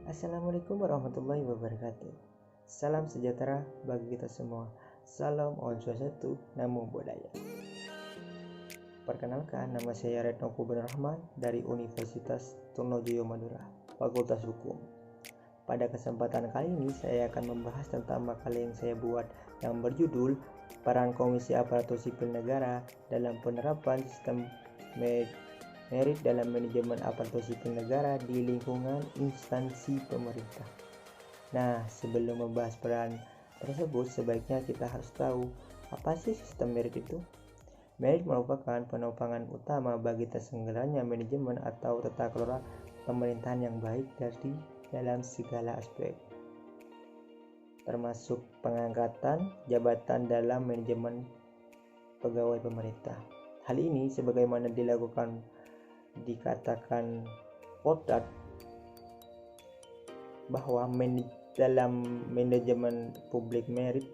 Assalamualaikum warahmatullahi wabarakatuh. Salam sejahtera bagi kita semua. Salam Om Swastiastu, Namo Buddhaya. Perkenalkan, nama saya Retno Kubun Rahman dari Universitas Trunojoyo Madura, Fakultas Hukum. Pada kesempatan kali ini saya akan membahas tentang makalah yang saya buat yang berjudul Peran Komisi Aparatur Sipil Negara dalam penerapan sistem merit dalam manajemen aparatur sipil negara di lingkungan instansi pemerintah. Nah, sebelum membahas peran tersebut, sebaiknya kita harus tahu apa sih sistem merit itu. Merit merupakan penopang utama bagi tersenggaranya manajemen atau tata kelola pemerintahan yang baik dari dalam segala aspek, termasuk pengangkatan jabatan dalam manajemen pegawai pemerintah. Hal ini sebagaimana dikatakan Potat bahwa dalam manajemen publik merit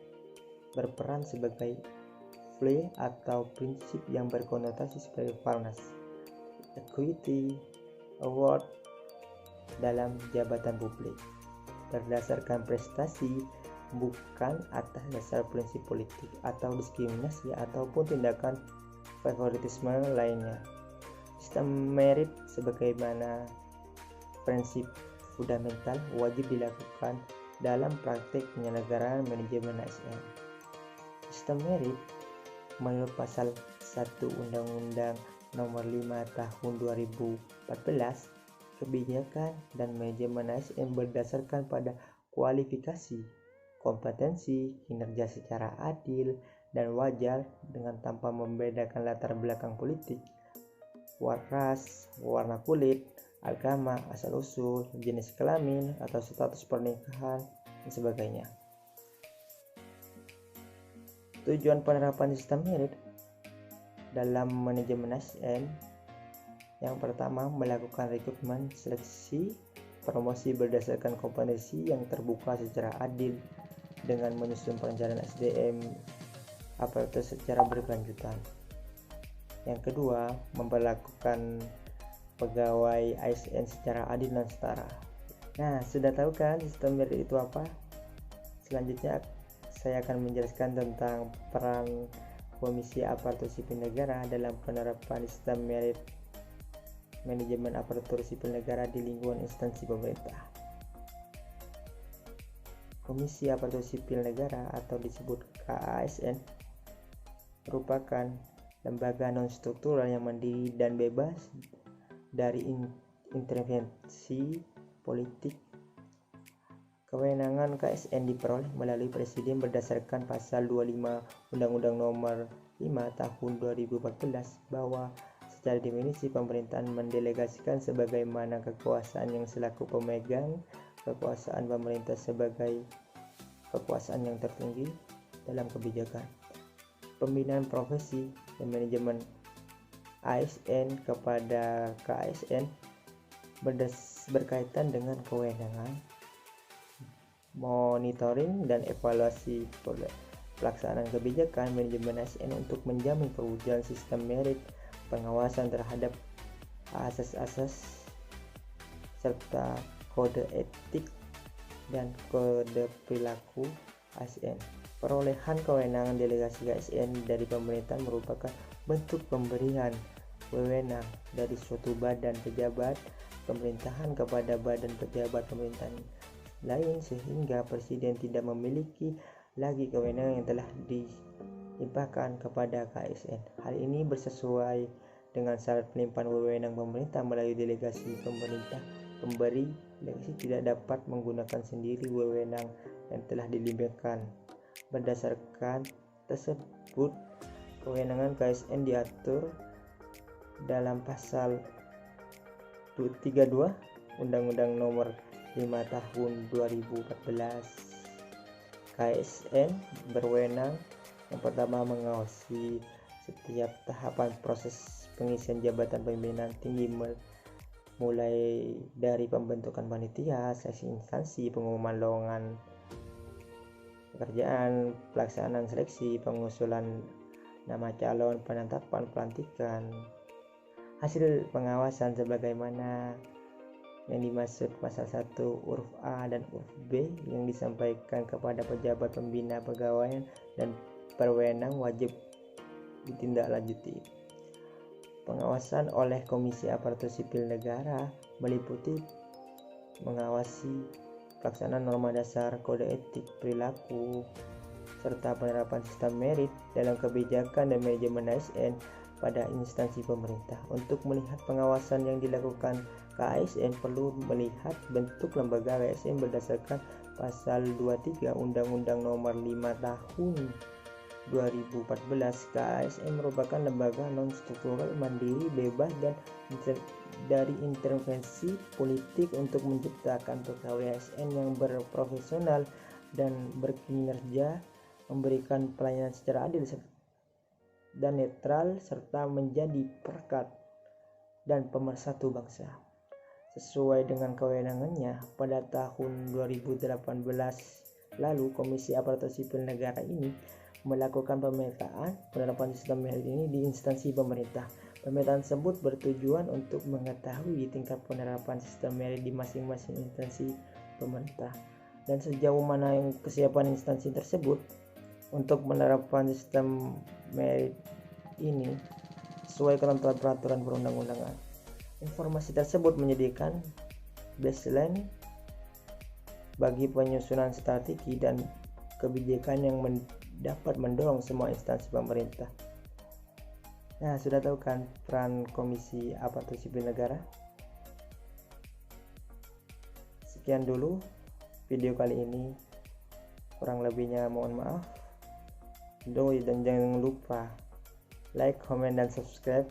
berperan sebagai value atau prinsip yang berkonotasi sebagai fairness, equity, award dalam jabatan publik berdasarkan prestasi, bukan atas dasar prinsip politik atau diskriminasi ataupun tindakan favoritisme lainnya. Sistem merit sebagaimana prinsip fundamental wajib dilakukan dalam praktik penyelenggaraan manajemen ASN. Sistem merit menurut pasal 1 Undang-Undang Nomor 5 Tahun 2014, kebijakan dan manajemen ASN berdasarkan pada kualifikasi, kompetensi, kinerja secara adil dan wajar dengan tanpa membedakan latar belakang politik, ras, warna kulit, agama, asal-usul, jenis kelamin, atau status pernikahan, dan sebagainya. Tujuan penerapan sistem merit dalam manajemen ASN yang pertama, melakukan rekrutmen, seleksi, promosi berdasarkan kompetensi yang terbuka secara adil dengan menyusun perencanaan SDM aparatur secara berkelanjutan. Yang kedua, memperlakukan pegawai ASN secara adil dan setara. Nah, sudah tahu kan sistem merit itu apa? Selanjutnya saya akan menjelaskan tentang peran Komisi Aparatur Sipil Negara dalam penerapan sistem merit manajemen aparatur sipil negara di lingkungan instansi pemerintah. Komisi Aparatur Sipil Negara atau disebut KASN merupakan lembaga non-struktural yang mandiri dan bebas dari intervensi politik. Kewenangan KASN diperoleh melalui Presiden berdasarkan pasal 25 Undang-Undang Nomor 5 Tahun 2014 bahwa secara definisi pemerintahan mendelegasikan sebagaimana kekuasaan yang selaku pemegang kekuasaan pemerintah sebagai kekuasaan yang tertinggi dalam kebijakan, pembinaan profesi dan manajemen ASN kepada KASN berkaitan dengan kewenangan monitoring dan evaluasi pelaksanaan kebijakan manajemen ASN untuk menjamin perwujudan sistem merit, pengawasan terhadap asas-asas serta kode etik dan kode perilaku ASN. Perolehan kewenangan delegasi ASN dari pemerintah merupakan bentuk pemberian wewenang dari suatu badan pejabat pemerintahan kepada badan pejabat pemerintahan lain, sehingga Presiden tidak memiliki lagi kewenangan yang telah dilimpahkan kepada KASN. Hal ini bersesuai dengan syarat pelimpahan wewenang pemerintah melalui delegasi pemerintah. Pemberi delegasi tidak dapat menggunakan sendiri wewenang yang telah dilimpahkan. Berdasarkan tersebut, kewenangan KASN diatur dalam pasal 32 Undang-Undang Nomor 5 Tahun 2014. KASN berwenang yang pertama mengawasi setiap tahapan proses pengisian jabatan pimpinan tinggi mulai dari pembentukan panitia, seleksi instansi, pengumuman lowongan pekerjaan, pelaksanaan seleksi, pengusulan nama calon, penetapan pelantikan. Hasil pengawasan sebagaimana yang dimaksud pasal 1 huruf A dan huruf B yang disampaikan kepada pejabat pembina pegawaian dan berwenang wajib ditindaklanjuti. Pengawasan oleh Komisi Aparatur Sipil Negara meliputi mengawasi pelaksanaan norma dasar, kode etik, perilaku, serta penerapan sistem merit dalam kebijakan dan manajemen ASN pada instansi pemerintah. Untuk melihat pengawasan yang dilakukan KASN perlu melihat bentuk lembaga ASN berdasarkan pasal 23 Undang-Undang Nomor 5 Tahun 2014. KASN merupakan lembaga non-struktural, mandiri, bebas dan dari intervensi politik untuk menciptakan pegawai ASN yang berprofesional dan berkinerja, memberikan pelayanan secara adil dan netral, serta menjadi perekat dan pemersatu bangsa. Sesuai dengan kewenangannya, pada tahun 2018 lalu Komisi Aparatur Sipil Negara ini melakukan pemetaan penerapan sistem merit ini di instansi pemerintah. Pemetaan tersebut bertujuan untuk mengetahui tingkat penerapan sistem merit di masing-masing instansi pemerintah dan sejauh mana yang kesiapan instansi tersebut untuk menerapkan sistem merit ini sesuai ketentuan peraturan perundang-undangan. Informasi tersebut menyediakan baseline bagi penyusunan strategi dan kebijakan yang dapat mendorong semua instansi pemerintah. Nah, sudah tahu kan peran Komisi Aparatur Sipil Negara? Sekian dulu video kali ini. Kurang lebihnya mohon maaf. Dan jangan lupa like, comment, dan subscribe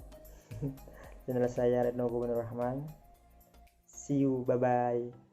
channel saya Retno Gubernur Rahman. See you, bye bye.